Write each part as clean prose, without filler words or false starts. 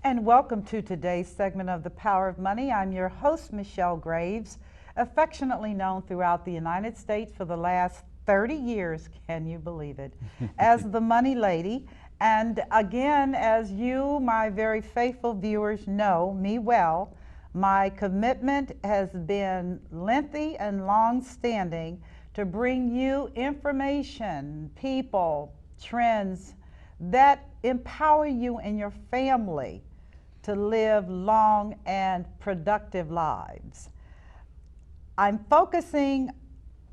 And welcome to today's segment of The Power of Money. I'm your host, Michelle Graves, affectionately known throughout the United States for the last 30 years, can you believe it, as the Money Lady. And again, as you, my very faithful viewers, know me well, my commitment has been lengthy and long-standing to bring you information, people, trends that empower you and your family to live long and productive lives. I'm focusing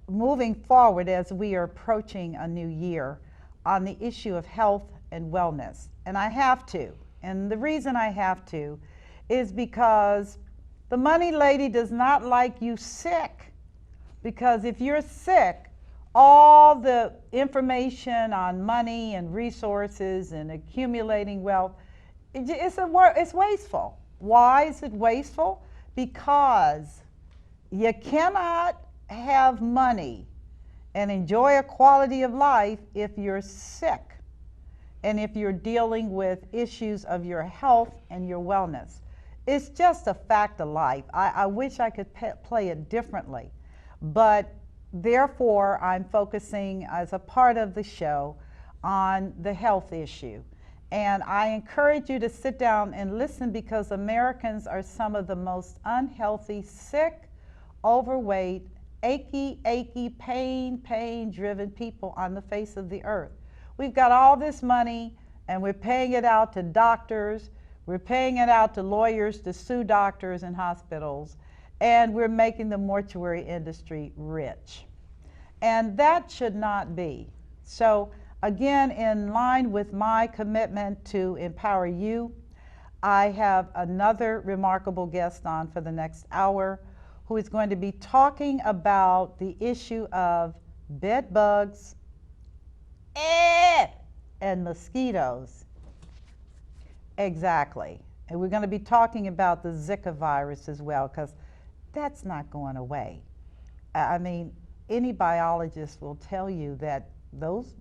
moving forward as we are approaching a new year on the issue of health and wellness. And I have to. And the reason I have to is because the Money Lady does not like you sick. Because if you're sick, all the information on money and resources and accumulating wealth, it's wasteful. Why is it wasteful? Because you cannot have money and enjoy a quality of life if you're sick and if you're dealing with issues of your health and your wellness. It's just a fact of life. I wish I could play it differently, but therefore I'm focusing as a part of the show on the health issue. And I encourage you to sit down and listen because Americans are some of the most unhealthy, sick, overweight, achy, pain-driven people on the face of the earth. We've got all this money and we're paying it out to doctors, we're paying it out to lawyers to sue doctors and hospitals, and we're making the mortuary industry rich. And that should not be. So again, in line with my commitment to empower you, I have another remarkable guest on for the next hour who is going to be talking about the issue of bed bugs and mosquitoes. Exactly. And we're going to be talking about the Zika virus as well, because that's not going away. I mean, any biologist will tell you that those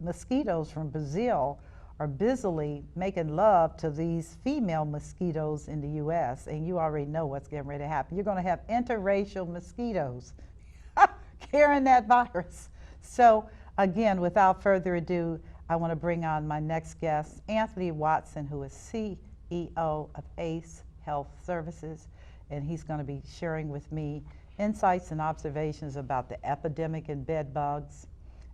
mosquitoes from Brazil are busily making love to these female mosquitoes in the U.S., and you already know what's getting ready to happen. You're going to have interracial mosquitoes carrying that virus. So again, without further ado, I want to bring on my next guest, Anthony Watson, who is CEO of ACE Health Services, and he's going to be sharing with me insights and observations about the epidemic in bed bugs,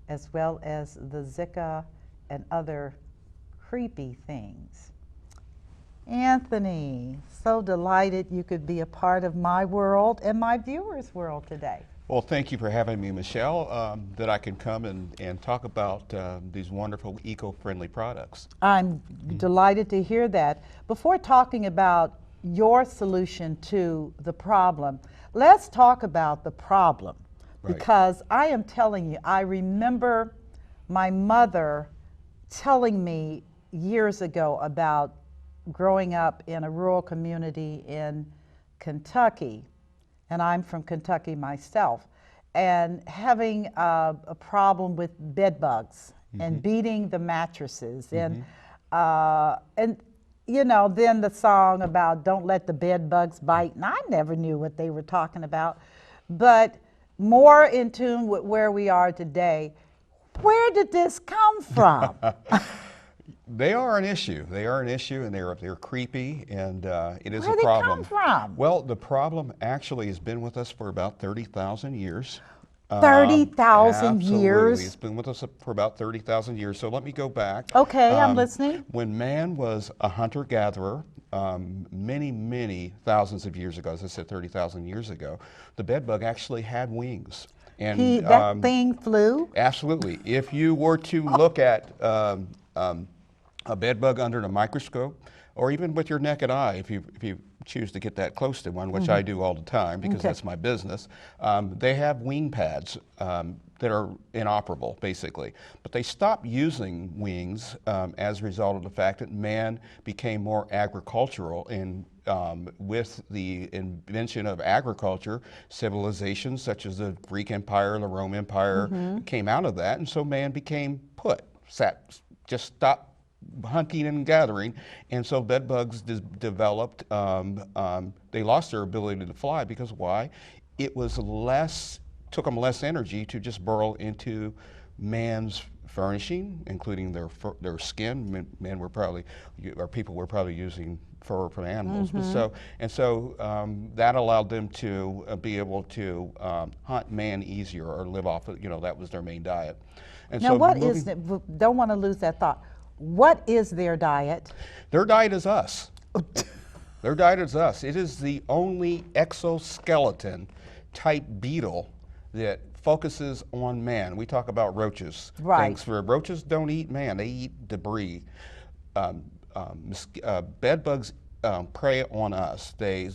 as well as the Zika and other creepy things. Anthony, so delighted you could be a part of my world and my viewers' world today. Well, thank you for having me, Michelle, that I can come and talk about these wonderful eco-friendly products. I'm delighted to hear that. Before talking about your solution to the problem, let's talk about the problem. Right. Because I am telling you, I remember my mother telling me years ago about growing up in a rural community in Kentucky, and I'm from Kentucky myself, and having a problem with bed bugs and beating the mattresses and you know, then the song about don't let the bed bugs bite, and I never knew what they were talking about, but more in tune with where we are today. Where did this come from? They are an issue. They are an issue, and they're creepy, and it is Where a did problem. They come from? Well, the problem actually has been with us for about 30,000 years. 30,000 years? Absolutely. It's been with us for about 30,000 years. So let me go back. Okay, I'm listening. When man was a hunter-gatherer, many thousands of years ago, as I said, 30,000 years ago, the bed bug actually had wings. And that thing flew? Absolutely. If you were to look at a bed bug under the microscope, or even with your naked eye, if you choose to get that close to one, which I do all the time because that's my business, they have wing pads that are inoperable, basically. But they stopped using wings as a result of the fact that man became more agricultural, and with the invention of agriculture, civilizations such as the Greek Empire, the Roman Empire came out of that, and so man became just stopped hunting and gathering, and so bed bugs developed. They lost their ability to fly because why? It was took them less energy to just burrow into man's furnishing, including their skin. Men were probably, or people were probably using fur from animals. But that allowed them to be able to hunt man easier or live off of, that was their main diet. And Now, so what is it? Don't want to lose that thought. What is their diet? Their diet is us. Their diet is us. It is the only exoskeleton type beetle that focuses on man. We talk about roaches. Right. Roaches don't eat man, they eat debris. Bed bugs prey on us. We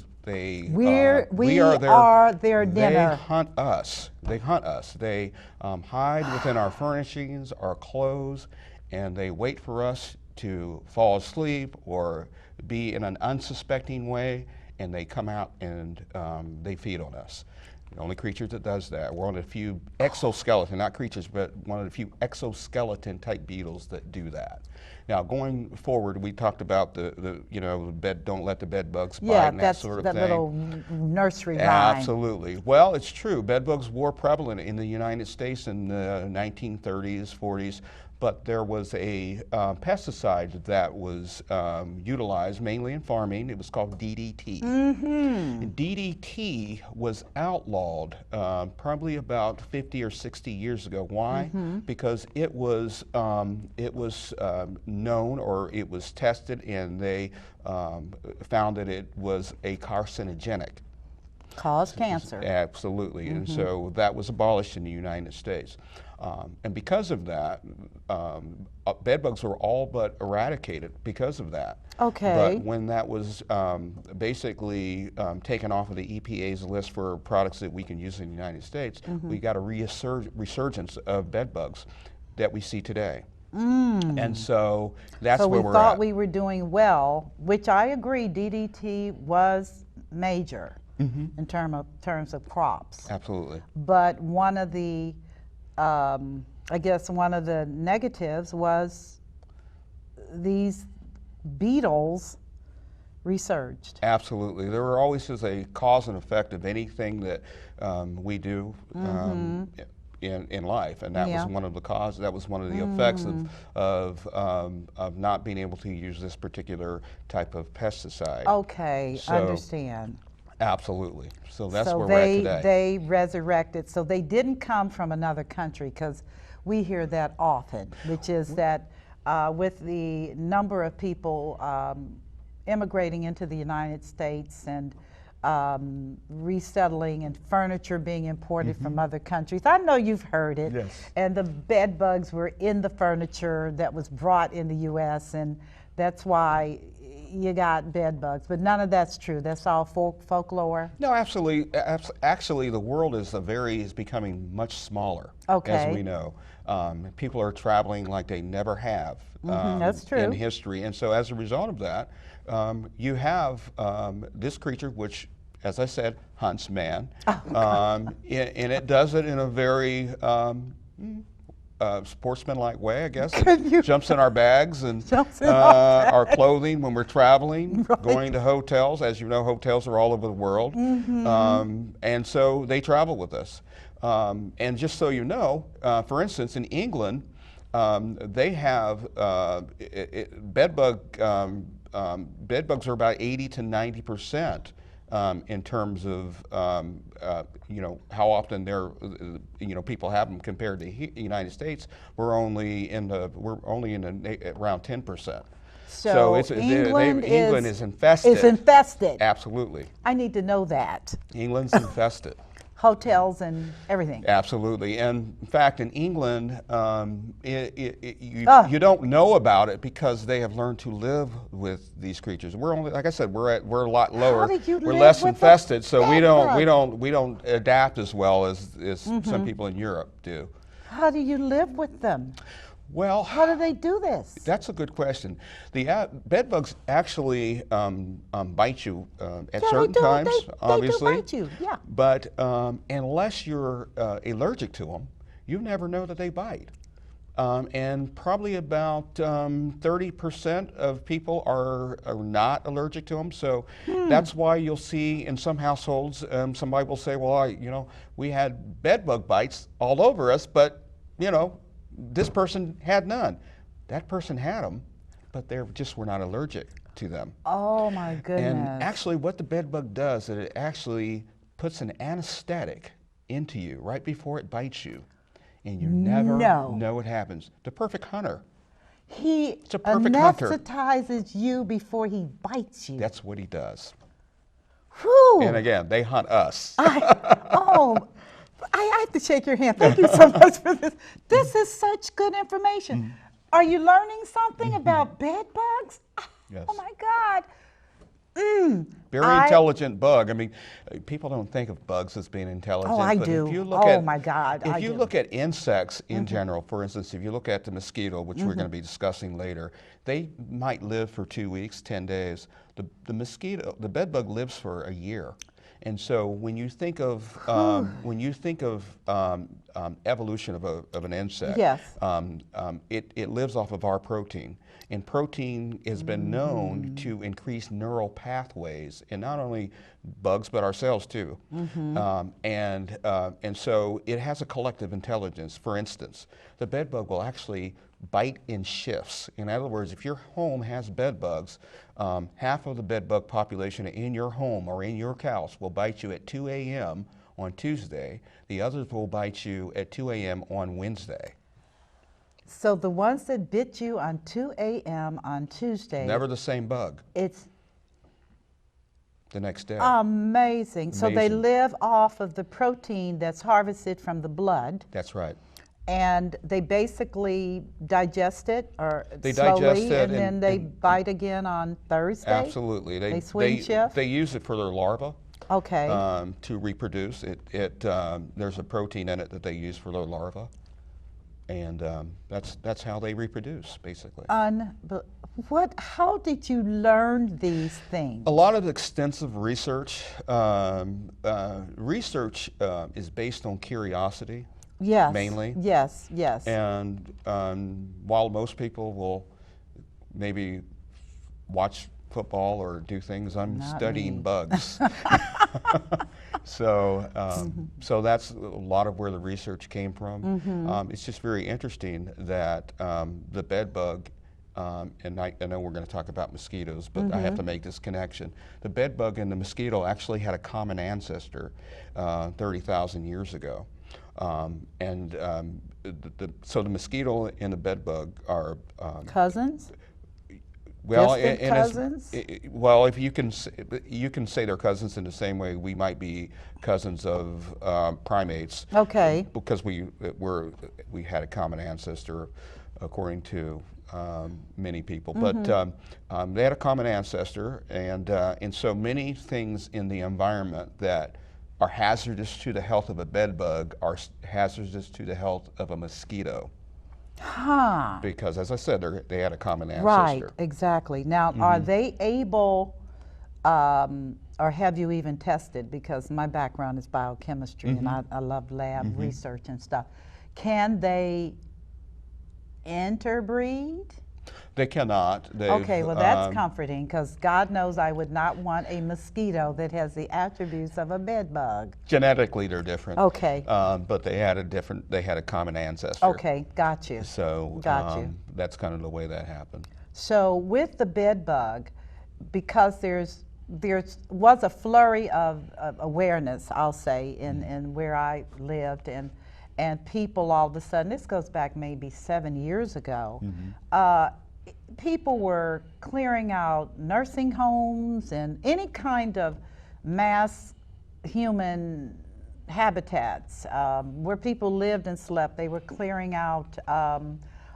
are their dinner. They hunt us. They hunt us. They hide within our furnishings, our clothes, and they wait for us to fall asleep or be in an unsuspecting way, and they come out and they feed on us. The only creature that does that. We're one of the few exoskeleton, not creatures, but one of the few exoskeleton type beetles that do that. Now, going forward, we talked about the bed, don't let the bed bugs bite, and that sort of thing. Yeah, that little nursery rhyme. Absolutely. Well, it's true. Bed bugs were prevalent in the United States in the 1930s, 40s. But there was a pesticide that was utilized mainly in farming. It was called DDT. And DDT was outlawed probably about 50 or 60 years ago. Why? Because it was known, or it was tested, and they found that it was a carcinogenic. Cause cancer. Absolutely. And so that was abolished in the United States. And because of that, bed bugs were all but eradicated because of that. Okay. But when that was basically taken off of the EPA's list for products that we can use in the United States, we got a resurgence of bed bugs that we see today. And so that's where we're at. So we thought we were doing well, which I agree, DDT was major in terms of crops. Absolutely. But one of the I guess one of the negatives was these beetles resurged. Absolutely. There always is a cause and effect of anything that we do in life, and that was one of the causes. That was one of the effects of not being able to use this particular type of pesticide. Okay, understand. Absolutely. So that's where we're at today. They resurrected. So they didn't come from another country, because we hear that often, which is that with the number of people immigrating into the United States and resettling and furniture being imported from other countries. I know you've heard it. Yes. And the bed bugs were in the furniture that was brought in the U.S., and that's why you got bed bugs, but none of that's true. That's all folklore. No, absolutely. Actually, the world is becoming much smaller, as we know. People are traveling like they never have that's true. in history, and so as a result of that, you have this creature, which, as I said, hunts man, and it does it in a very sportsman-like way, I guess. It jumps in our bags and our clothing when we're traveling, going to hotels. As you know, hotels are all over the world. And so they travel with us. And just so you know, for instance, in England, they have bed bugs are about 80 to 90%. In terms of how often they're people have them compared to the United States, we're only in around 10%. So England is infested. Is infested. Absolutely. I need to know that. England's infested. Hotels and everything. Absolutely, and in fact, in England, you don't know about it because they have learned to live with these creatures. We're only, like I said, we're a lot lower. We're less infested, so we don't adapt as well as some people in Europe do. How do you live with them? Well, how do they do this? That's a good question. The bed bugs actually bite you at certain times, obviously. They do bite you, yeah. But unless you're allergic to them, you never know that they bite. and probably about 30% of people are not allergic to them. So that's why you'll see in some households, somebody will say, well, we had bed bug bites all over us, but this person had none. That person had them, but they just were not allergic to them. Oh my goodness. And actually what the bed bug does is it actually puts an anesthetic into you right before it bites you. And you never know what happens. The perfect hunter. He a perfect hunter. anesthetizes you before he bites you. That's what he does. Whew. And again, they hunt us. I have to shake your hand. Thank you so much for this. This is such good information. Are you learning something about bed bugs? Yes. Oh my God. Very intelligent bug. I mean, people don't think of bugs as being intelligent. Oh, I but do. If you look Oh my God, If I you do. look at insects in general, for instance, if you look at the mosquito, which we're going to be discussing later, they might live for 2 weeks, 10 days. The mosquito, the bed bug lives for a year. And so when you think of evolution of an insect, Yes. It lives off of our protein. And protein has been known to increase neural pathways in not only bugs but ourselves too. And so it has a collective intelligence. For instance, the bed bug will actually bite in shifts. In other words, if your home has bed bugs, half of the bed bug population in your home or in your house will bite you at 2 a.m. on Tuesday. The others will bite you at 2 a.m. on Wednesday. So the ones that bit you on 2 a.m. on Tuesday. Never the same bug. It's the next day. Amazing. So they Amazing. live off of the protein that's harvested from the blood. That's right. And they basically digest it or They slowly, digest it and then they bite again on Thursday? Absolutely. They swing shift? They use it for their larvae. Okay. To reproduce. There's a protein in it that they use for their larvae. And that's how they reproduce, basically. How did you learn these things? A lot of extensive research. Research is based on curiosity. Yes. Mainly. Yes, yes. And while most people will maybe watch football or do things, I'm Not studying me. bugs. So that's a lot of where the research came from. It's just very interesting that the bed bug, and I know we're going to talk about mosquitoes, but I have to make this connection. The bed bug and the mosquito actually had a common ancestor 30,000 years ago. So the mosquito and the bed bug are cousins? Well, Distant cousins? Well, if you can say they're cousins in the same way we might be cousins of primates. Okay. Because we had a common ancestor, according to many people. But they had a common ancestor, and so many things in the environment that are hazardous to the health of a bed bug are hazardous to the health of a mosquito. Huh. Because, as I said, they had a common ancestor. Right, exactly. Now, are they able, or have you even tested, because my background is biochemistry and I love lab research and stuff. Can they interbreed? They cannot. Okay, well that's comforting, because God knows I would not want a mosquito that has the attributes of a bed bug. Genetically, they're different. Okay. But they had a common ancestor. Okay, got you. So got you. That's kind of the way that happened. So with the bed bug, because there was a flurry of awareness, I'll say, in where I lived, and people all of a sudden, this goes back maybe 7 years ago, people were clearing out nursing homes and any kind of mass human habitats where people lived and slept. They were clearing out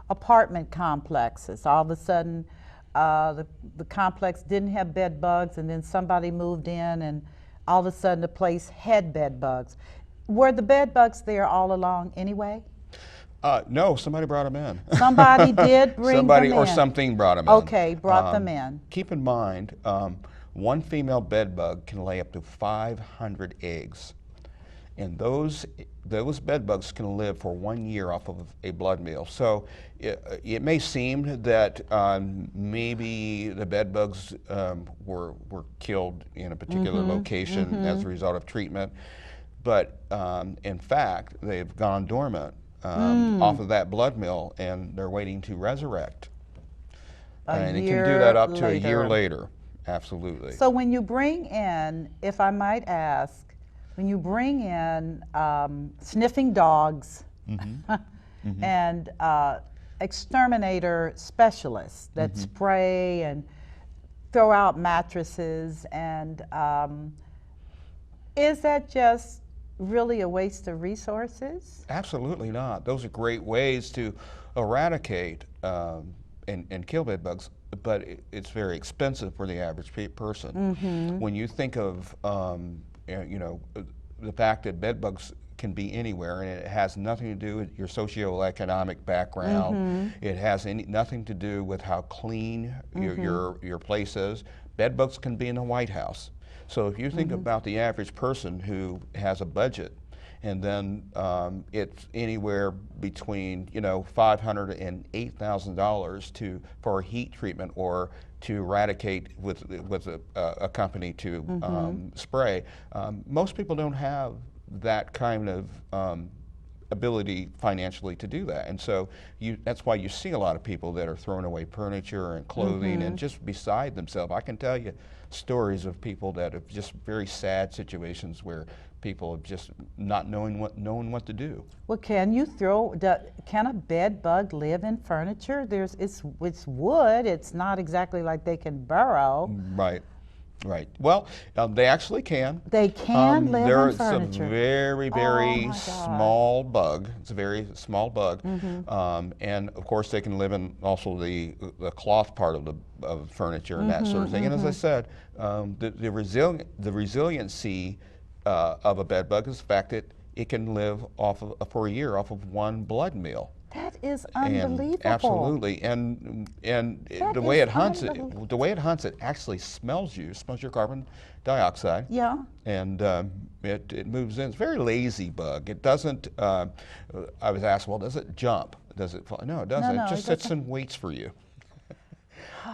apartment complexes. All of a sudden, the complex didn't have bed bugs, and then somebody moved in, and all of a sudden the place had bed bugs. Were the bed bugs there all along anyway? No, somebody brought them in. Somebody did bring them in. Or something brought them in. Okay, brought them in. Keep in mind, one female bed bug can lay up to 500 eggs. and those bed bugs can live for 1 year off of a blood meal. So it may seem that maybe the bed bugs were killed in a particular location as a result of treatment, but in fact they've gone dormant off of that blood meal, and they're waiting to resurrect. And it can do that up to a year later. Absolutely. So when you bring in, if I might ask, when you bring in sniffing dogs and exterminator specialists that spray and throw out mattresses, and is that just really a waste of resources? Absolutely not. Those are great ways to eradicate and kill bed bugs, but it's very expensive for the average person. When you think of the fact that bed bugs can be anywhere, and it has nothing to do with your socioeconomic background. It has nothing to do with how clean your place is. Bed bugs can be in the White House. So if you think about the average person who has a budget, and then it's anywhere between $500 and $8,000 for a heat treatment or to eradicate with a company to spray. Most people don't have that kind of ability financially to do that, and so that's why you see a lot of people that are throwing away furniture and clothing and just beside themselves. I can tell you stories of people that have just very sad situations where people have just not knowing what to do. Well, can a bed bug live in furniture? It's wood. It's not exactly like they can burrow. Right. Right. Well, they actually can. They can live in furniture. It's a very, very small bug. It's a very small bug, and of course they can live in also the cloth part of furniture and that sort of thing. And as I said, the resiliency of a bed bug is the fact that it can live for a year off of one blood meal. That is unbelievable. Absolutely, and the way it hunts it actually smells your carbon dioxide. Yeah. And it moves in. It's a very lazy bug. It doesn't. I was asked, well, does it jump? Does it fly? No, it doesn't. No, it just sits and waits for you.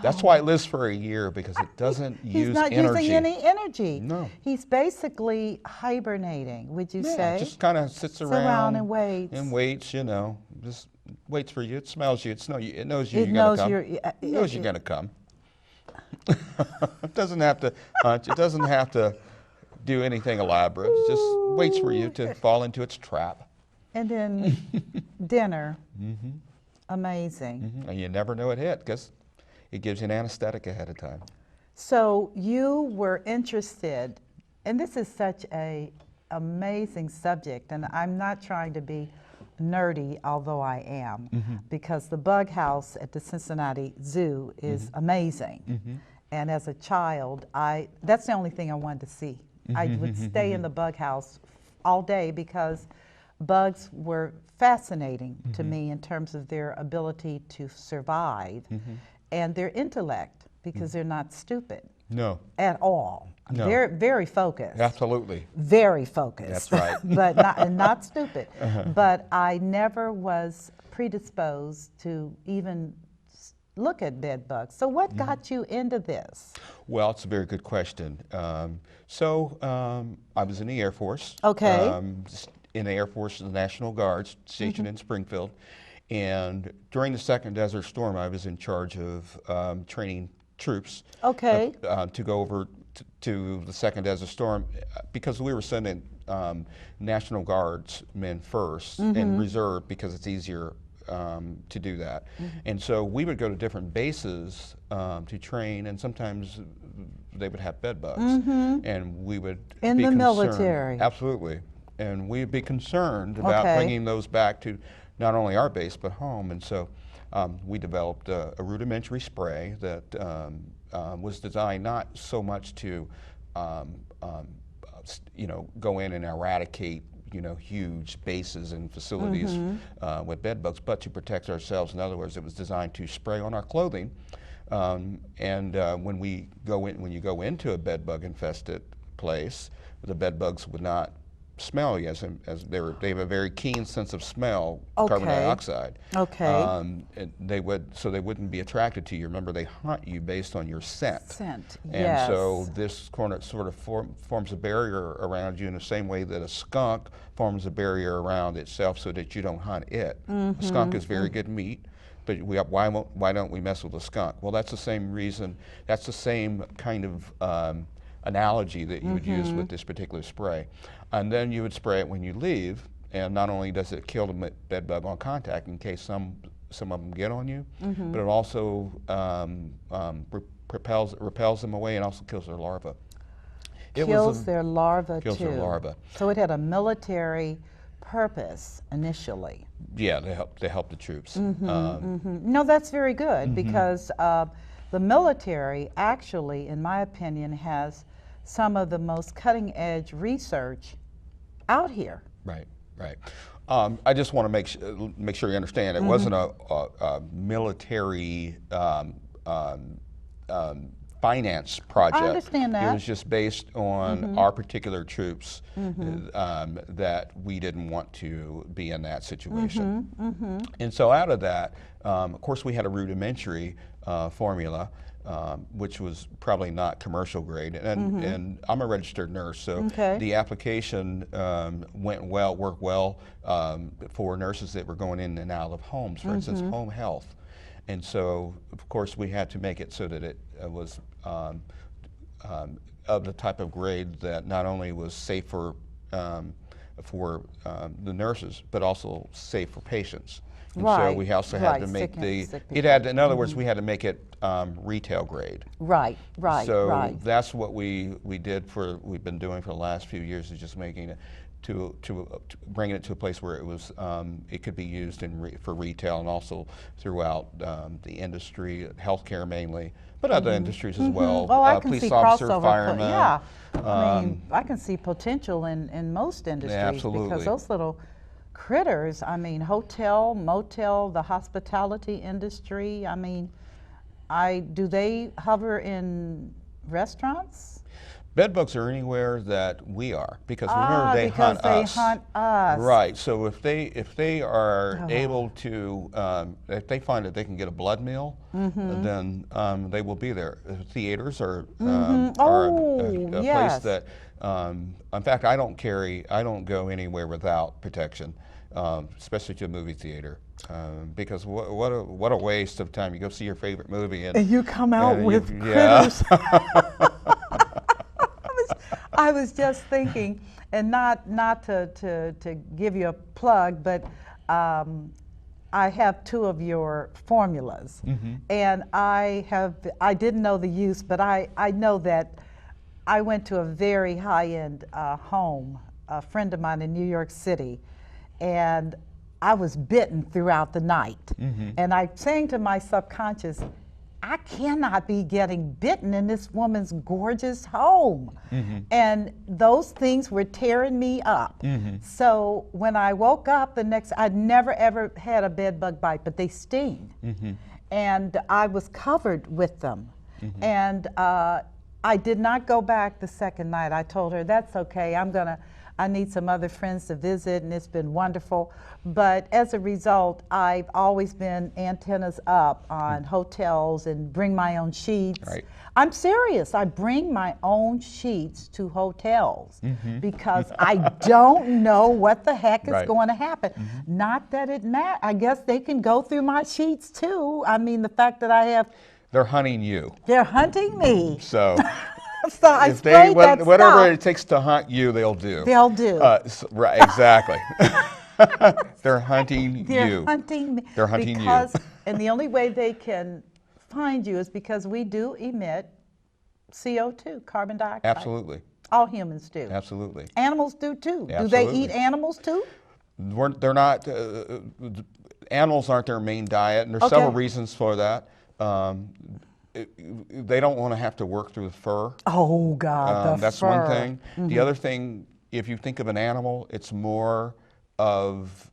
That's why it lives for a year, because it doesn't use energy. He's not using any energy. No. He's basically hibernating, would you say? Just kind of sits around and waits. And waits, just waits for you. It smells you. It knows you're going to come. It doesn't have to hunt. It doesn't have to do anything elaborate. It just waits for you to fall into its trap. And then dinner. Amazing. And you never know it hit, because it gives you an anesthetic ahead of time. So you were interested, and this is such an amazing subject, and I'm not trying to be nerdy, although I am, because the bug house at the Cincinnati Zoo is amazing. And as a child, that's the only thing I wanted to see. I would stay in the bug house all day because bugs were fascinating to me in terms of their ability to survive and their intellect, because they're not stupid. No. At all. No. They're very focused. Absolutely. Very focused. That's right. But not stupid. But I never was predisposed to even look at bed bugs. So what got you into this? Well, it's a very good question. I was in the Air Force. Okay. In the Air Force, the National Guards, stationed in Springfield. And during the second Desert Storm, I was in charge of training troops to go over to the second Desert Storm, because we were sending National Guards men first and reserve, because it's easier to do that. And so we would go to different bases to train, and sometimes they would have bed bugs, and we would be concerned. Military. Absolutely. And we'd be concerned about bringing those back to not only our base but home. And so we developed a rudimentary spray that was designed not so much to go in and eradicate huge bases and facilities with bed bugs, but to protect ourselves. In other words, it was designed to spray on our clothing, and when you go into a bed bug infested place, the bed bugs would not smelly as they have a very keen sense of smell, Okay. carbon dioxide. Okay. And they wouldn't be attracted to you. Remember, they hunt you based on your scent. Scent, And yes. so this corner sort of forms a barrier around you in the same way that a skunk forms a barrier around itself so that you don't hunt it. A skunk is very good meat, but why don't we mess with a skunk? Well, that's the same reason. That's the same kind of analogy that you would use with this particular spray. And then you would spray it when you leave, and not only does it kill the bed bug on contact in case some of them get on you, but it also repels them away and also kills their larvae. Kills their larvae kills too. their larvae. So it had a military purpose initially. Yeah, to help the troops. No, that's very good because the military actually, in my opinion, has some of the most cutting edge research out here. Right, right. I just want to make sure you understand it wasn't a military finance project. I understand that. It was just based on our particular troops that we didn't want to be in that situation. And so out of that, of course, we had a rudimentary formula, which was probably not commercial grade. And I'm a registered nurse, so the application worked well for nurses that were going in and out of homes, for instance, home health. And so, of course, we had to make it so that it was of the type of grade that not only was safe for the nurses, but also safe for patients. And so we also had to make in other words, we had to make it retail grade. Right. So that's what we've been doing for the last few years, is just making it to bringing it to a place where it could be used for retail and also throughout the industry, healthcare mainly, but other industries as well. Oh, I can police see officer, crossover. firemen. Yeah, I mean, I can see potential in most industries absolutely. because those little critters. I mean, hotel, motel, the hospitality industry. I mean, do they hover in restaurants? Bed bugs are anywhere that we are, because remember they hunt us. Hunt us. Right. So if they are able to, if they find that they can get a blood meal, then they will be there. Theaters are a place that, in fact, I don't go anywhere without protection, especially to a movie theater. Because what a waste of time. You go see your favorite movie and you come out with critters. I was just thinking, and not to give you a plug, but I have 2 of your formulas, and I didn't know the use, but I know that I went to a very high-end home, a friend of mine in New York City, and I was bitten throughout the night, and I'm saying to my subconscious, I cannot be getting bitten in this woman's gorgeous home. And those things were tearing me up. So when I woke up the next, I'd never ever had a bed bug bite, but they sting. And I was covered with them. And I did not go back the second night. I told her, that's okay, I need some other friends to visit, and it's been wonderful. But as a result, I've always been antennas up on hotels and bring my own sheets. Right. I'm serious. I bring my own sheets to hotels because I don't know what the heck is going to happen. Not that it matters. I guess they can go through my sheets too. I mean, the fact that I have... They're hunting you. They're hunting me. So... So I if they, whatever stuff. it takes to hunt you, they'll do. They'll do. Right, exactly. They're hunting you. They're hunting me. They're hunting because, you. And the only way they can find you is because we do emit CO2, carbon dioxide. Absolutely. All humans do. Absolutely. Animals do too. Absolutely. Do they eat animals too? They're not. Animals aren't their main diet, and there's several reasons for that. They don't want to have to work through the fur. Oh God, that's fur. one thing. The other thing, if you think of an animal, it's more of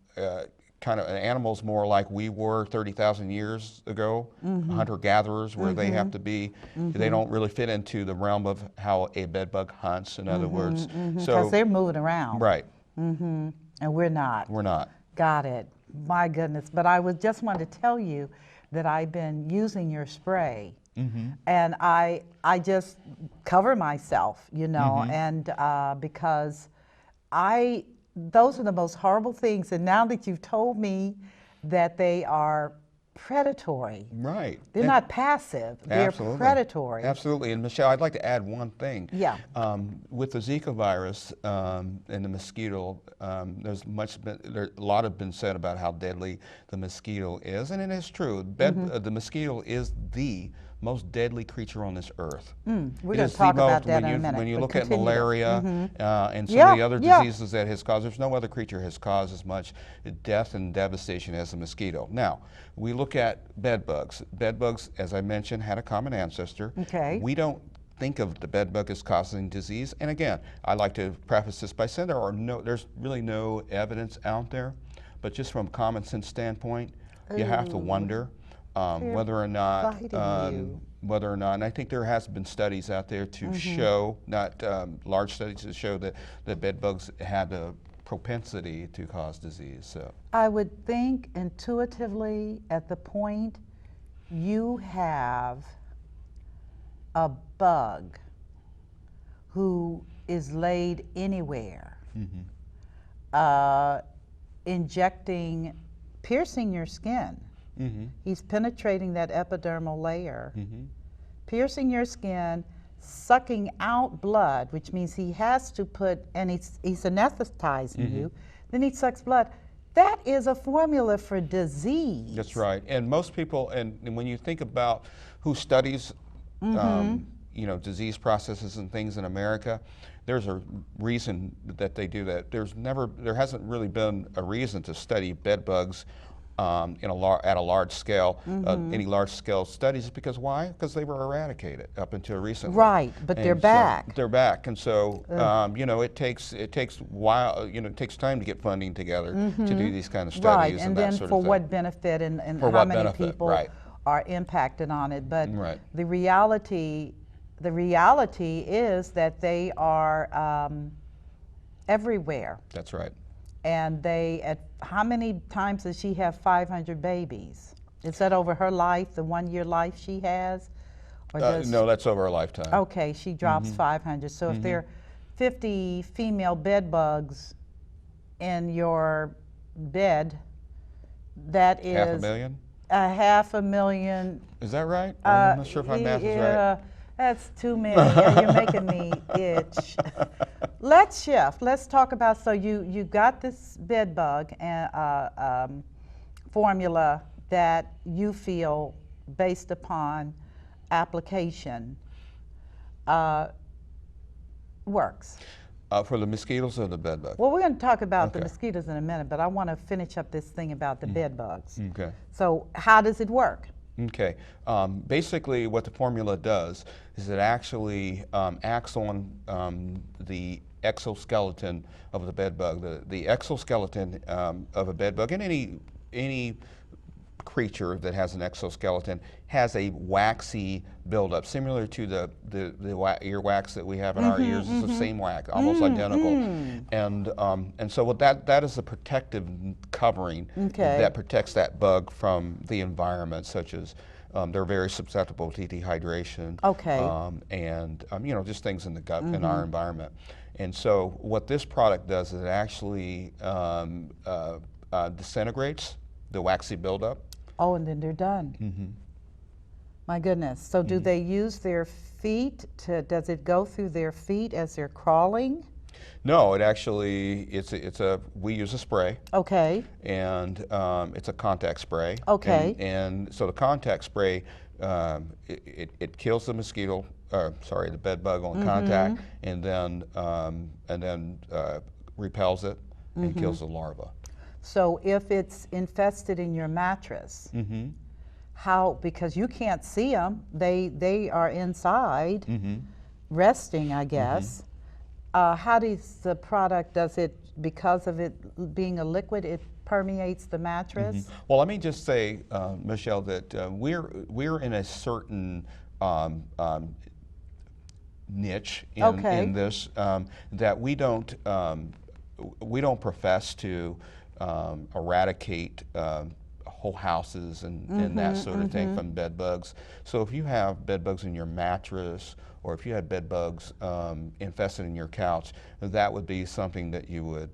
kind of animals more like we were 30,000 years ago, hunter-gatherers, where they have to be, they don't really fit into the realm of how a bedbug hunts, in other words. Because they're moving around. Right. And we're not. We're not. Got it. My goodness. But I was just wanted to tell you that I've been using your spray. And I just cover myself, you know, and because those are the most horrible things. And now that you've told me that they are predatory. Right. They're not passive. Absolutely. They're predatory. Absolutely. And Michelle, I'd like to add one thing. Yeah. With the Zika virus and the mosquito, there's a lot have been said about how deadly the mosquito is, and it is true. The mosquito is the most deadly creature on this earth. We're going to talk about that in a minute. When you look at continue. malaria and some of the other diseases that has caused, there's no other creature has caused as much death and devastation as the mosquito. Now, we look at bed bugs. Bed bugs, as I mentioned, had a common ancestor. Okay. We don't think of the bed bug as causing disease. And again, I like to preface this by saying there's really no evidence out there, but just from a common sense standpoint, you have to wonder whether or not, and I think there has been studies out there to show, not large studies to show that bed bugs had a propensity to cause disease. So I would think intuitively at the point you have a bug who is laid anywhere, piercing your skin. He's penetrating that epidermal layer, piercing your skin, sucking out blood, which means he has to and he's anesthetizing you, then he sucks blood. That is a formula for disease. That's right. And most people, and when you think about who studies disease processes and things in America, there's a reason that they do that. There hasn't really been a reason to study bed bugs at a large scale, any large scale studies, because why? Because they were eradicated up until recently. Right, but they're back. They're back, and so it takes time to get funding together to do these kind of studies. Right, and that then sort for of thing. what benefit and For how what many benefit, people right. are impacted on it. But Right. the reality is that they are everywhere. That's right. And how many times does she have 500 babies? Is that over her life, the 1 year life she has? Or No, that's over a lifetime. Okay, she drops 500. So if there are 50 female bed bugs in your bed, that is 500,000? 500,000. Is that right? I'm not sure if my math is right. That's too many. You're making me itch. Let's shift. Let's talk about, so you got this bed bug formula that you feel, based upon application, works. For the mosquitoes or the bed bugs? Well, we're going to talk about the Okay. mosquitoes in a minute, but I want to finish up this thing about the bed bugs. Okay. So how does it work? Okay. Basically, what the formula does is it actually acts on the exoskeleton of the bed bug. The exoskeleton of a bed bug, and any creature that has an exoskeleton, has a waxy buildup, similar to the earwax that we have in our ears. It's the same wax, almost identical. And so what that is a protective covering that protects that bug from the environment, such as they're very susceptible to dehydration. And just things in the gut in our environment. And so what this product does is it actually disintegrates the waxy buildup. Oh, and then they're done. My goodness. So do they use their feet does it go through their feet as they're crawling? No, it actually, we use a spray. Okay. And it's a contact spray. Okay. And so the contact spray, it kills the mosquito, the bed bug on contact, and then repels it and kills the larva. So if it's infested in your mattress, because you can't see them, they are inside, resting, I guess. How does the product, because of it being a liquid, permeates the mattress. Well, let me just say, Michelle, that we're in a certain niche in this that we don't profess to eradicate whole houses and that sort of thing from bed bugs. So if you have bed bugs in your mattress, or if you had bed bugs infested in your couch, that would be something that you would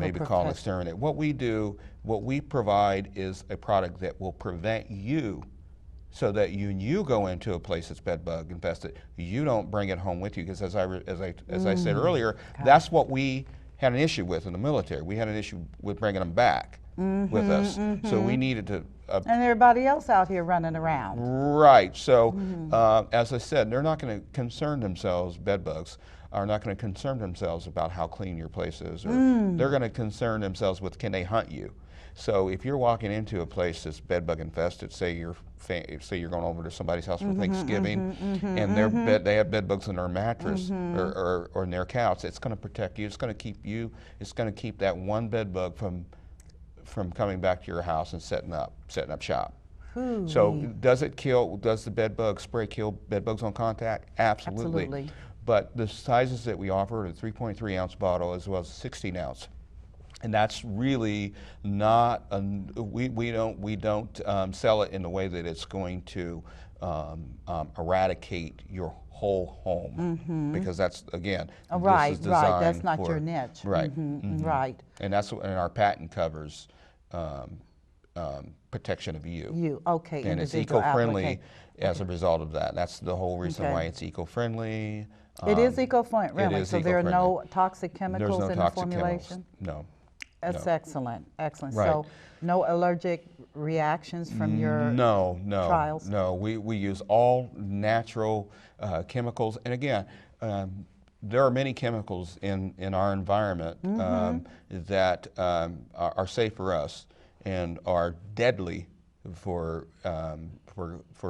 maybe call an exterminator. What we provide is a product that will prevent you, so that you go into a place that's bed bug infested, you don't bring it home with you. Because as I said earlier, that's what we had an issue with in the military. We had an issue with bringing them back with us. So we needed to. And everybody else out here running around. Right. So as I said, they're not going to concern themselves, bed bugs are not going to concern themselves about how clean your place is. Or they're going to concern themselves with, can they hunt you? So if you're walking into a place that's bed bug infested, say you're going over to somebody's house for Thanksgiving, and they have bed bugs in their mattress or in their couch, it's going to protect you. It's going to keep you. It's going to keep that one bed bug from coming back to your house and setting up shop. Ooh. So does the bed bug spray kill bed bugs on contact? Absolutely. But the sizes that we offer, the 3.3 ounce bottle as well as a 16 ounce. And that's really not, we don't sell it in the way that it's going to eradicate your whole home, because that's, again, this is designed that's not for, your niche. Right. Right. And our patent covers protection of you. Okay. And it's eco-friendly as a result of that. That's the whole reason why it's eco-friendly. It is eco-friendly, it is so there are eco-friendly. no toxic chemicals There's no in toxic the formulation? chemicals. No. That's excellent, excellent. Right. So no allergic reactions from your trials? No, we use all natural chemicals. And again, there are many chemicals in our environment that are safe for us and are deadly for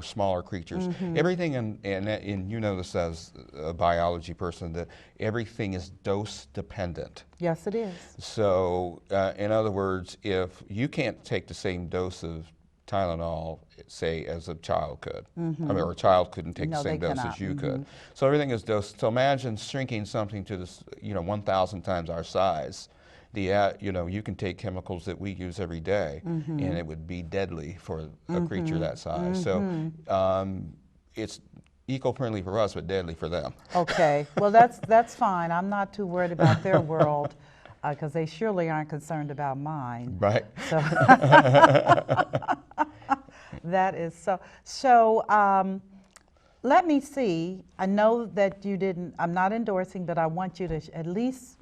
smaller creatures. Everything, and you know this as a biology person, that everything is dose dependent. Yes, it is. So in other words, if you can't take the same dose of Tylenol, say, as a child could, I mean, or a child couldn't take the same dose as you could. So everything is dose. So imagine shrinking something to this, 1,000 times our size. You can take chemicals that we use every day, and it would be deadly for a creature that size. So it's eco-friendly for us, but deadly for them. Okay, well that's fine. I'm not too worried about their world, because they surely aren't concerned about mine. Right. So that is so. So let me see. I know that you didn't. I'm not endorsing, but I want you to at least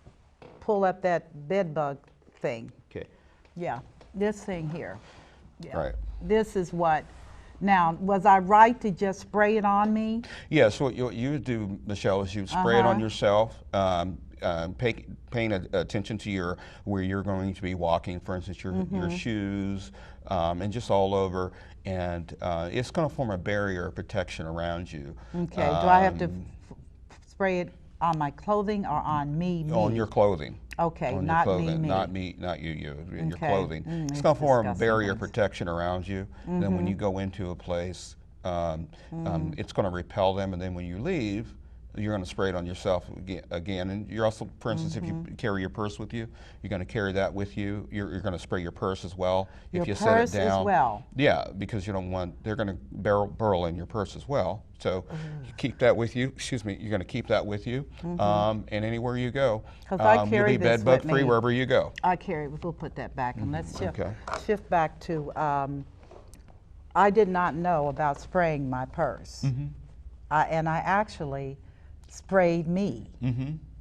pull up that bed bug thing. Okay. Yeah, this thing here. Yeah. Right. This is what. Now, was I right to just spray it on me? Yes. What you would do, Michelle, is you spray it on yourself. Paying attention to where you're going to be walking, for instance, your shoes, and just all over. And it's going to form a barrier of protection around you. Okay. Do I have to spray it on my clothing or on me? On your clothing. Okay, on not your clothing. me. Not me, not you, your clothing. It's it's going to form a disgusting. barrier of protection around you. And then when you go into a place, it's going to repel them. And then when you leave, you're going to spray it on yourself again. And you're also, for instance, if you carry your purse with you, you're going to carry that with you. You're going to spray your purse as well. Your if you purse set it down, as well? Yeah, because you don't want, they're going to burrow in your purse as well. So you keep that with you. Excuse me, you're going to keep that with you. And anywhere you go, I you'll carry be bed this bug with free me. wherever you go. I carry it. We'll put that back, and let's shift back to. I did not know about spraying my purse, and I actually sprayed me.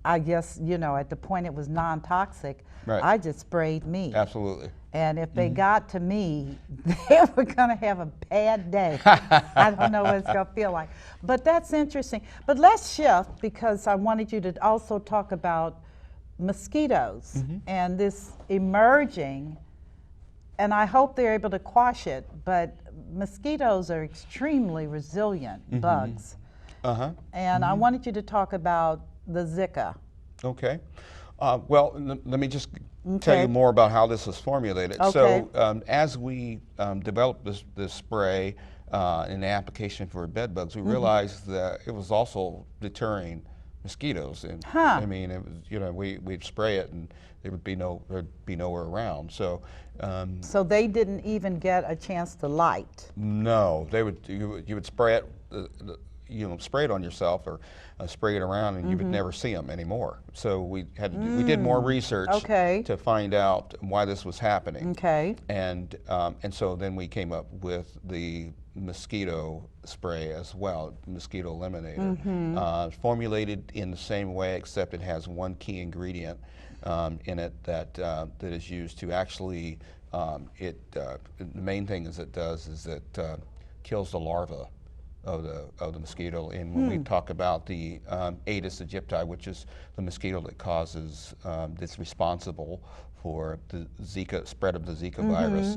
I guess, at the point it was non-toxic, Right. I just sprayed me. Absolutely. And if they got to me, they were going to have a bad day. I don't know what it's going to feel like. But that's interesting. But let's shift, because I wanted you to also talk about mosquitoes and this emerging, and I hope they're able to quash it, but mosquitoes are extremely resilient bugs. And I wanted you to talk about the Zika. Okay. Well, let me just tell you more about how this was formulated. Okay. So as we developed this spray in the application for bed bugs, we realized that it was also deterring mosquitoes. And I mean, it was, we'd spray it and there'd be nowhere around. So So they didn't even get a chance to light. no, you would spray it. Spray it on yourself or spray it around, and you would never see them anymore. So we did more research to find out why this was happening. Okay. And so then we came up with the mosquito spray as well, mosquito eliminator, formulated in the same way, except it has one key ingredient in it that is used to actually the main thing it does is it kills the larva of the mosquito. And when we talk about the Aedes aegypti, which is the mosquito that causes that's responsible for the Zika spread of the Zika virus.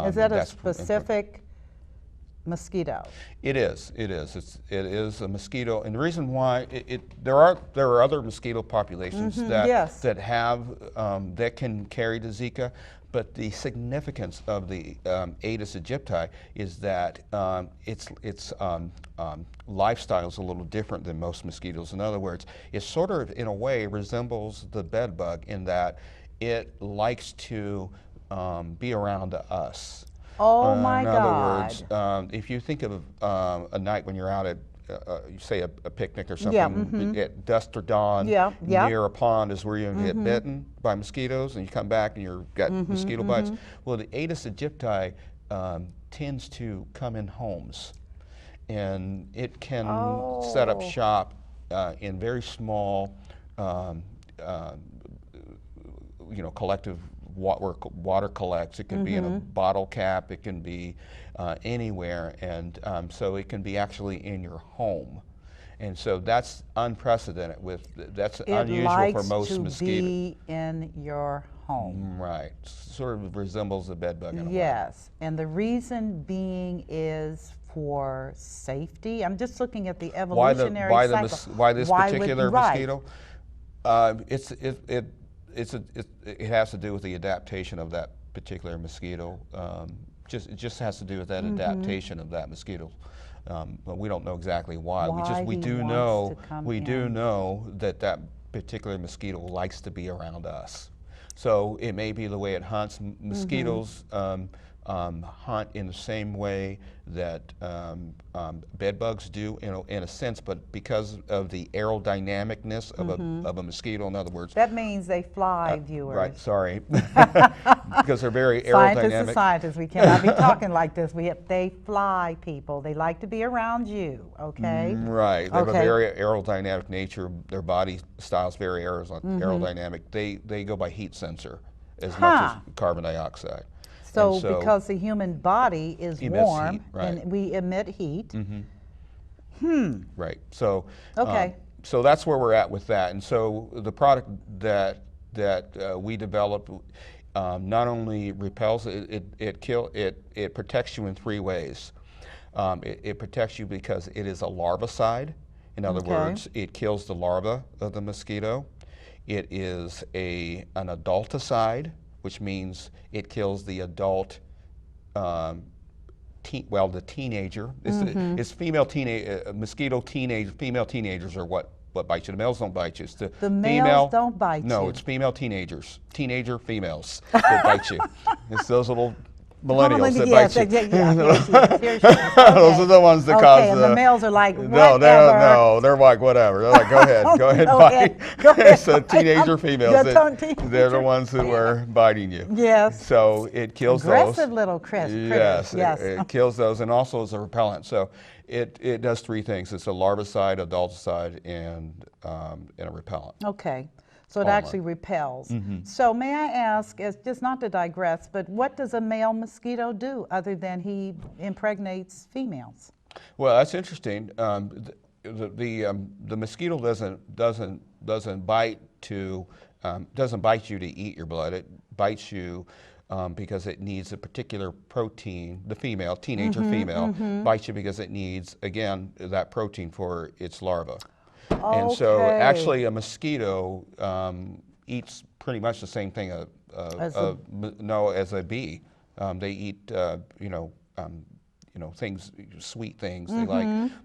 Is that a specific mosquito? It is. It is a mosquito, and the reason why there are other mosquito populations that have that can carry the Zika. But the significance of the Aedes aegypti is that its lifestyle is a little different than most mosquitoes. In other words, it sort of, in a way, resembles the bed bug in that it likes to be around us. Oh my God! In other words, if you think of a night when you're out at you say a picnic or something at dusk or dawn near a pond is where you get bitten by mosquitoes, and you come back and you've got mosquito bites. Well, the Aedes aegypti tends to come in homes, and it can set up shop in very small, collective where water collects. It can be in a bottle cap, it can be anywhere, and so it can be actually in your home. And so that's unprecedented. That's unusual for most mosquitoes. It likes to be in your home. Right, sort of resembles a bed bug in a way. Yes, and the reason being is for safety. I'm just looking at the evolutionary cycle. Why this particular mosquito? It has to do with the adaptation of that particular mosquito. It just has to do with that adaptation of that mosquito. But we don't know exactly why. We do know that particular mosquito likes to be around us. So it may be the way it hunts. Mosquitoes hunt in the same way that bed bugs do, in a sense, but because of the aerodynamicness of a mosquito, in other words. That means they fly, viewers. Right, sorry. Because they're very aerodynamic. Scientists, we cannot be talking like this. They fly, people. They like to be around you, okay? Right, they have a very aerodynamic nature. Their body style is very aerodynamic. They go by heat sensor as much as carbon dioxide. So because the human body is warm, heat, right, and we emit heat. Right. So so that's where we're at with that. And so the product that we developed not only repels, it protects you in three ways. It protects you because it is a larvicide. In other words, it kills the larva of the mosquito. It is an adulticide, which means it kills the adult, the teenager. It's female mosquito teenage. Female teenagers are what bite you. The males don't bite you. It's the males don't bite you. No, it's female teenagers, teenager females that bite you. It's those little millennials that bite you. Those are the ones that cause. And the males are like, whatever. They're like, whatever. They're like, go ahead, bite. It's the teenager females. They're the ones who are biting you. Yes. So it kills aggressive little critters. Yes. It kills those, and also as a repellent. So it does three things. It's a larvicide, adulticide, and a repellent. Okay. So it actually repels. So may I ask, just not to digress, but what does a male mosquito do other than he impregnates females? Well, that's interesting. The mosquito doesn't bite you to eat your blood. It bites you because it needs a particular protein. The female, teenager female, bites you because it needs, again, that protein for its larva. And so actually a mosquito eats pretty much the same thing as a bee. They eat things, sweet things.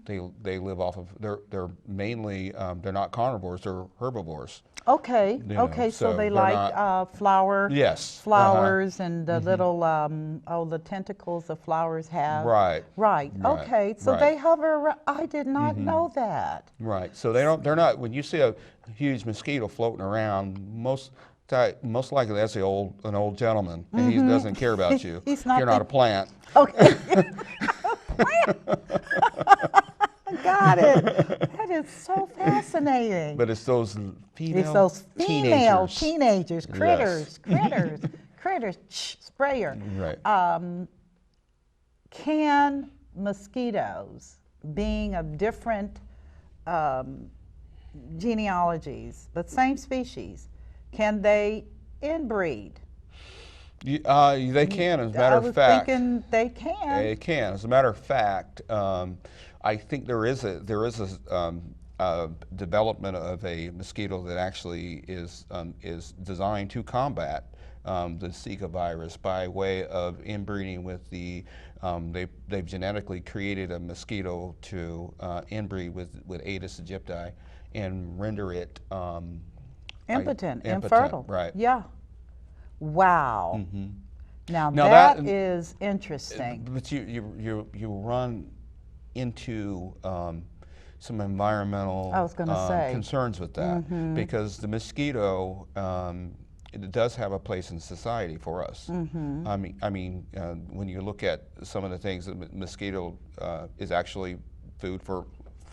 They live off of. They're mainly they're not carnivores. They're herbivores. Okay. Okay. So they they're like not, yes. flowers and the little the tentacles the flowers have. Right. Right. Okay. So they hover around. I did not know that. Right. So they're not. When you see a huge mosquito floating around, most likely that's an old gentleman, and he doesn't care about you. He's not. You're not a plant. Okay. Got it. That is so fascinating. But it's those female teenagers, critters, Yes. critters, sprayer. Right. Can mosquitoes, being of different genealogies, but same species, can they inbreed? They can, as a matter of fact. I was thinking they can. They can. As a matter of fact, I think there is a development of a mosquito that actually is designed to combat the Zika virus by way of inbreeding with the. They've genetically created a mosquito to inbreed with Aedes aegypti and render it impotent, infertile. Right. Yeah. Wow. Mm-hmm. Now that is interesting. But you run into some environmental concerns with that, because the mosquito it does have a place in society for us. I mean, when you look at some of the things, the mosquito is actually food for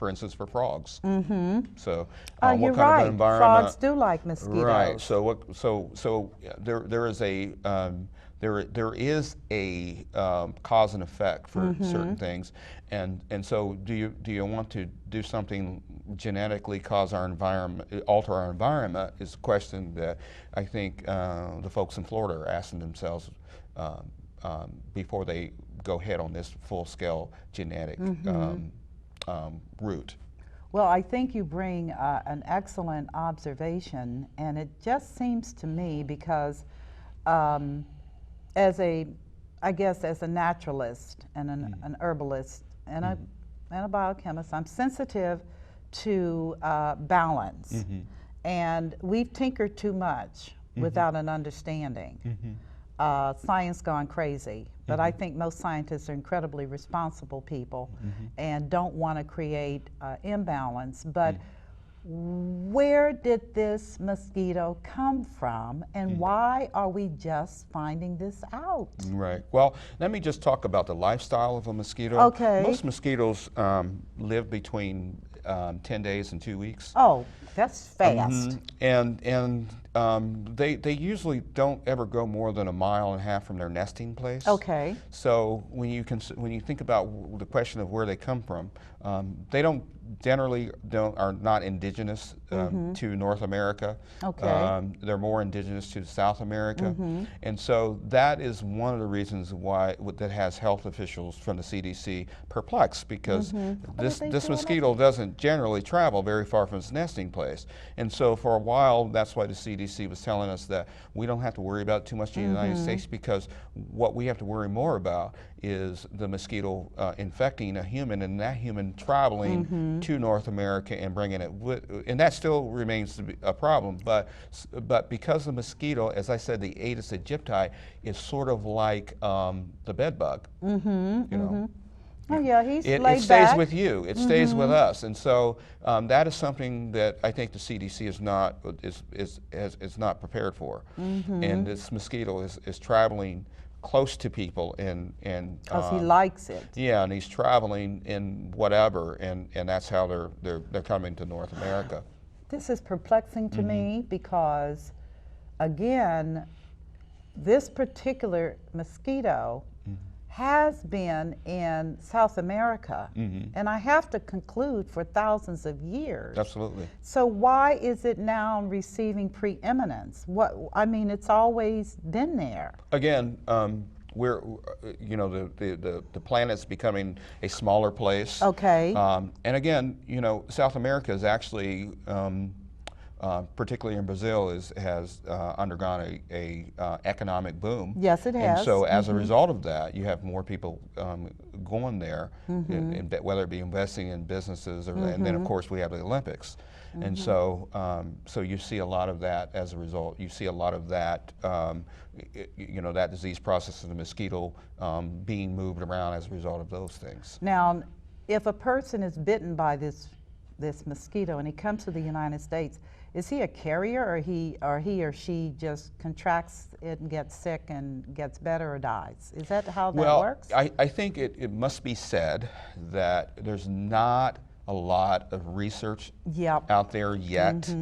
instance, for frogs. So, you're what kind right. of environment? Frogs do like mosquitoes. Right. So there is a there is a cause and effect for certain things, and so do you want to do something genetically cause our environment, alter our environment? Is a question that I think the folks in Florida are asking themselves before they go ahead on this full-scale genetic route. Well, I think you bring an excellent observation, and it just seems to me because as a naturalist and an herbalist and a biochemist, I'm sensitive to balance, and we've tinkered too much without an understanding. Science gone crazy, but I think most scientists are incredibly responsible people and don't want to create imbalance. But where did this mosquito come from, and why are we just finding this out? Right. Well, let me just talk about the lifestyle of a mosquito. Okay. Most mosquitoes live between 10 days and 2 weeks. Oh, that's fast. And they usually don't ever go more than 1.5 miles from their nesting place. Okay. So when you think about the question of where they come from, they are not indigenous to North America. Okay. They're more indigenous to South America, and so that is one of the reasons why that has health officials from the CDC perplexed, because this mosquito doesn't generally travel very far from its nesting place, and so for a while that's why the CDC was telling us that we don't have to worry about it too much in the United States, because what we have to worry more about is the mosquito infecting a human, and that human traveling to North America and bringing it and that still remains to be a problem. But because the mosquito, as I said, the Aedes aegypti is sort of like the bed bug. You know, Oh yeah, he's it laid stays back. with you. It stays with us, and so that is something that I think the CDC is not prepared for. And this mosquito is traveling close to people, and because he likes it. yeah, and he's traveling in whatever, and that's how they're coming to North America. This is perplexing to me because, again, this particular mosquito has been in South America, and I have to conclude for thousands of years. Absolutely. So why is it now receiving preeminence? I mean, it's always been there. Again, the planet's becoming a smaller place. Okay. And again, South America is actually particularly in Brazil, has undergone a economic boom. Yes, it has. And so as a result of that, you have more people going there, whether it be investing in businesses, or, and then of course we have the Olympics. And so, so you see a lot of that as a result. You see a lot of that, you know, that disease process of the mosquito being moved around as a result of those things. Now, if a person is bitten by this mosquito and he comes to the United States, is he a carrier, or he or she just contracts it and gets sick and gets better or dies? Is that how that works? Well, I think it must be said that there's not a lot of research out there yet.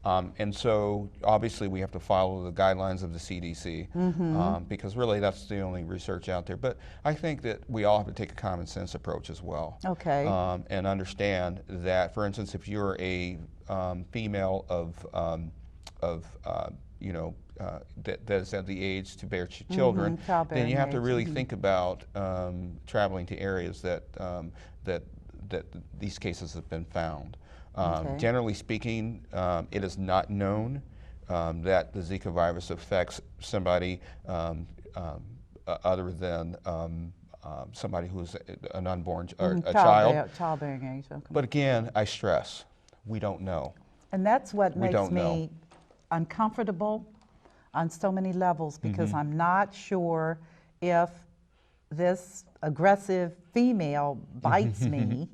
And so obviously we have to follow the guidelines of the CDC because really that's the only research out there. But I think that we all have to take a common sense approach as well. Okay. And understand that, for instance, if you're a female you know, that is at the age to bear children, then you have to really think about traveling to areas that that these cases have been found. Generally speaking, it is not known that the Zika virus affects somebody other than somebody who's an unborn or a child. Childbearing age. Okay. But again, I stress, we don't know. And that's what makes me uncomfortable on so many levels, because I'm not sure if this aggressive female bites me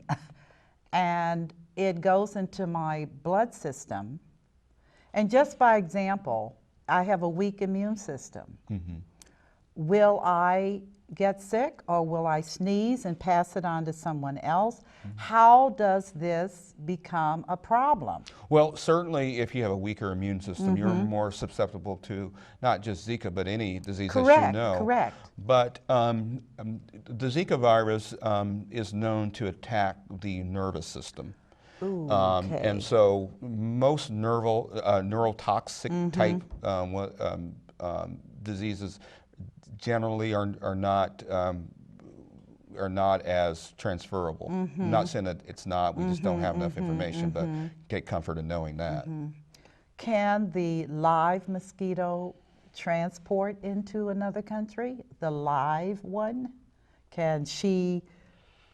and it goes into my blood system. And just by example, I have a weak immune system. Will I get sick, or will I sneeze and pass it on to someone else? How does this become a problem? Well, certainly if you have a weaker immune system, you're more susceptible to not just Zika, but any disease that you know. Correct. But the Zika virus is known to attack the nervous system. Ooh, And so most neurotoxic type diseases generally are not as transferable. I'm not saying that it's not, we just don't have enough information, but get comfort in knowing that. Can the live mosquito transport into another country? The live one? Can she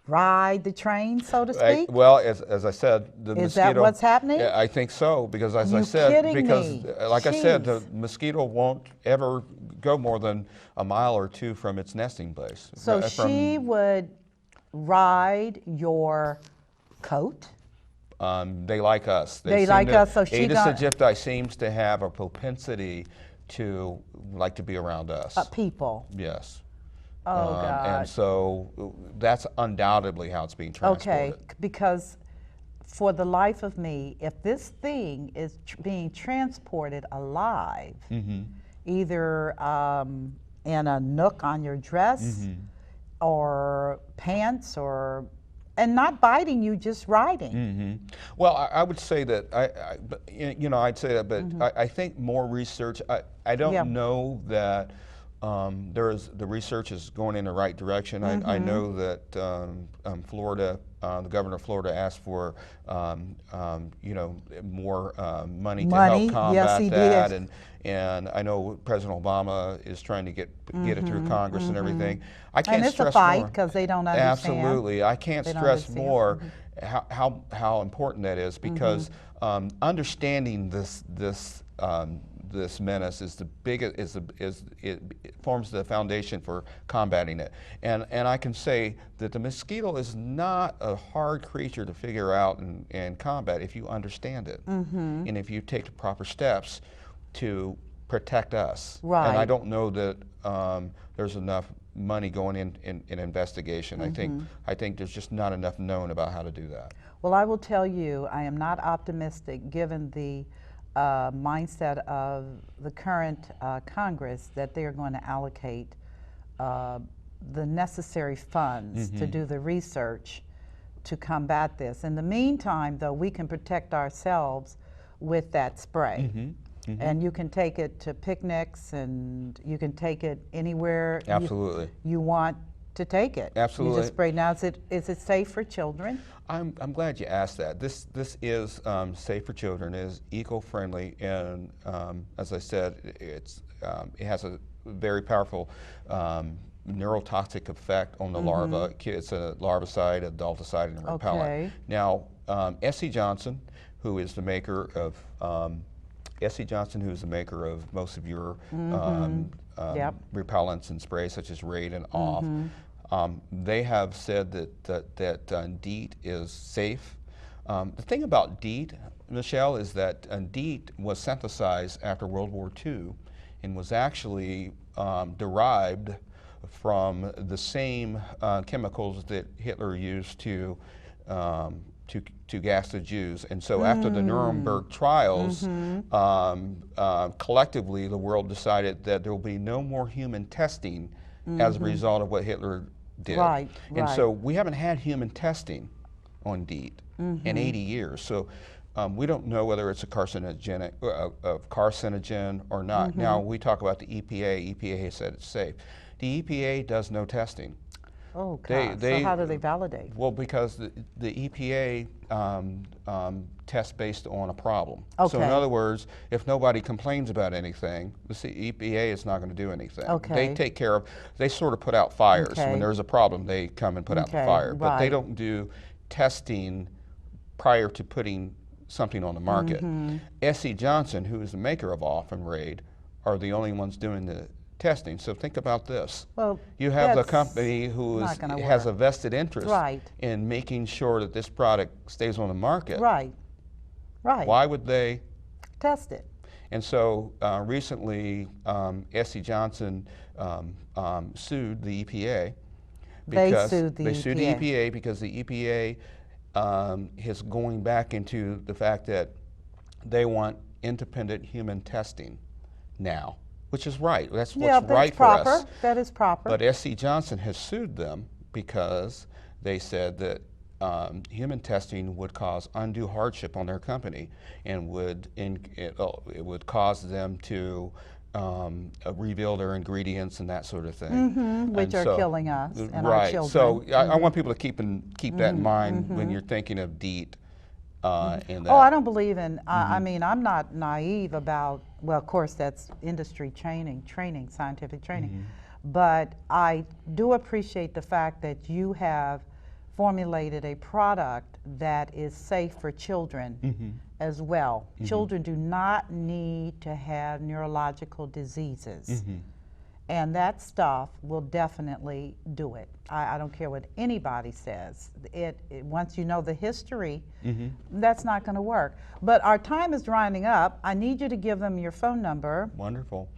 ride the train, so to speak? Well, as I said, the mosquito. Is that what's happening? I think so, because as I said, like I said, the mosquito won't ever go more than a mile or two from its nesting place. So she would ride your coat? They like us. They like us, so she Aedes aegypti seems to have a propensity to like to be around us. People? Yes. Oh, God. And so that's undoubtedly how it's being transported. Okay, because for the life of me, if this thing is being transported alive, either in a nook on your dress or pants, and not biting you, just riding. Well, I would say that, you know, I'd say that, but I think more research, I don't know that the research is going in the right direction. I know that Florida, the governor of Florida asked for you know, more money to help combat that, and I know President Obama is trying to get it through Congress and everything. I can't stress more. And it's a fight because they don't understand. Absolutely, I can't stress more how important that is, because understanding this menace is the biggest, it forms the foundation for combating it. And I can say that the mosquito is not a hard creature to figure out and combat if you understand it. And if you take the proper steps to protect us. Right. And I don't know that there's enough money going in investigation. I think there's just not enough known about how to do that. Well, I will tell you, I am not optimistic given the mindset of the current Congress that they are going to allocate the necessary funds to do the research to combat this. In the meantime, though, we can protect ourselves with that spray. And you can take it to picnics, and you can take it anywhere Absolutely. you want to take it. Absolutely. You just spray. Now, is it safe for children? I'm glad you asked that. This is safe for children. It is eco-friendly, and as I said, it has a very powerful neurotoxic effect on the larva. It's a larvicide, adulticide, and a repellent. Okay. Now, S.C. Johnson, who is the maker of most of your Yep. repellents and sprays, such as Raid and Off. They have said that DEET is safe. The thing about DEET, Michelle, is that DEET was synthesized after World War II and was actually derived from the same chemicals that Hitler used to gas the Jews. And so after the Nuremberg trials, collectively the world decided that there will be no more human testing as a result of what Hitler did. Right, and so we haven't had human testing on DEET in 80 years. So we don't know whether it's a carcinogen or not. Now we talk about the EPA. EPA has said it's safe. The EPA does no testing. Oh, God. So how do they validate? Well, because the EPA tests based on a problem. Okay. So in other words, if nobody complains about anything, the EPA is not going to do anything. Okay. They take care of, they sort of put out fires. Okay. When there's a problem, they come and put out the fire. But they don't do testing prior to putting something on the market. S.C. Johnson, who is the maker of Off and Raid, are the only ones doing the testing. So think about this. Well, you have the company who has a vested interest in making sure that this product stays on the market. Right. Why would they test it? And so recently, S.C. Johnson sued the EPA. Because they sued the EPA because the EPA is going back into the fact that they want independent human testing now. Which is right. That's what's right for us. That is proper. But S.C. Johnson has sued them because they said that human testing would cause undue hardship on their company and it would cause them to reveal their ingredients and that sort of thing. Which are killing us and our children. So I want people to keep that in mind when you're thinking of DEET. I don't believe in, I mean, I'm not naive about, well, of course, that's industry training, scientific training. But I do appreciate the fact that you have formulated a product that is safe for children as well. Children do not need to have neurological diseases. And that stuff will definitely do it. I don't care what anybody says. Once you know the history, that's not going to work. But our time is winding up. I need you to give them your phone number. Wonderful.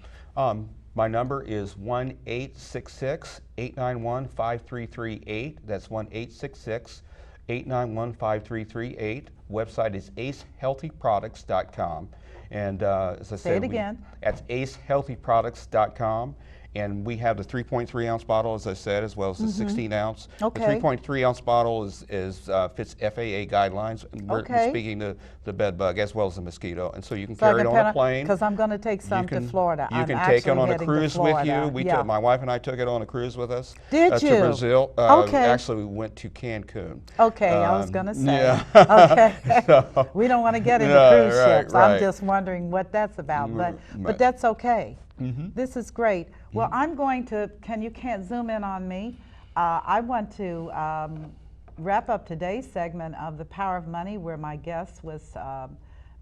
My number is 1-866-891-5338. That's 1-866-891-5338. Website is acehealthyproducts.com. And as I said, say it again. That's acehealthyproducts.com. And we have the 3.3 ounce bottle, as I said, as well as the 16 ounce. Okay. The 3.3 ounce bottle fits FAA guidelines. And we're speaking to the bed bug as well as the mosquito. And so you can carry it on a plane. Because I'm going to take some to Florida. You can take it on a cruise with you. My wife and I took it on a cruise with us. Did you? To Brazil. Actually, we went to Cancun. Okay, I was going to say. Yeah. Okay. So, we don't want to get into cruise ships. I'm just wondering what that's about. But that's okay. This is great. Well, I'm going to, you can't zoom in on me. I want to wrap up today's segment of The Power of Money, where my guest was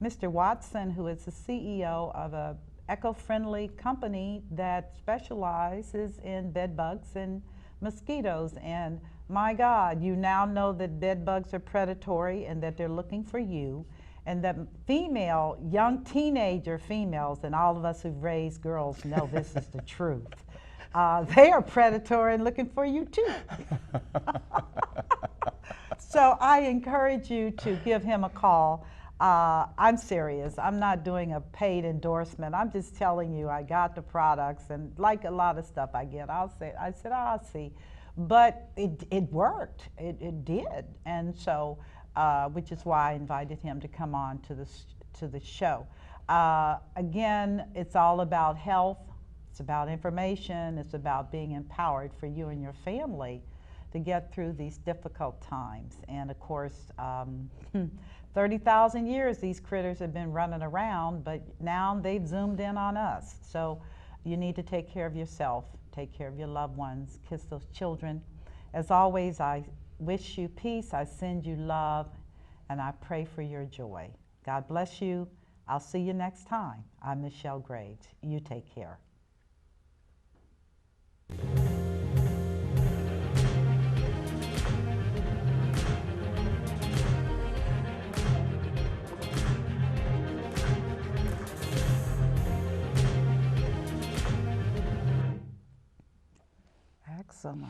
Mr. Watson, who is the CEO of a eco-friendly company that specializes in bed bugs and mosquitoes. And my God, you now know that bed bugs are predatory and that they're looking for you. And that young teenager females, and all of us who've raised girls know this is the truth. They are predatory and looking for you too. So I encourage you to give him a call. I'm serious. I'm not doing a paid endorsement. I'm just telling you I got the products, and like a lot of stuff I get, I said, I'll see. But it worked. It did. And so, which is why I invited him to come on to the show. Again, it's all about health, It's about information. It's about being empowered for you and your family to get through these difficult times. And of course, 30,000 years these critters have been running around, but now they've zoomed in on us. So you need to take care of yourself, take care of your loved ones, kiss those children. As always, I wish you peace, I send you love, and I pray for your joy. God bless you. I'll see you next time. I'm Michelle Graves. You take care. Excellent.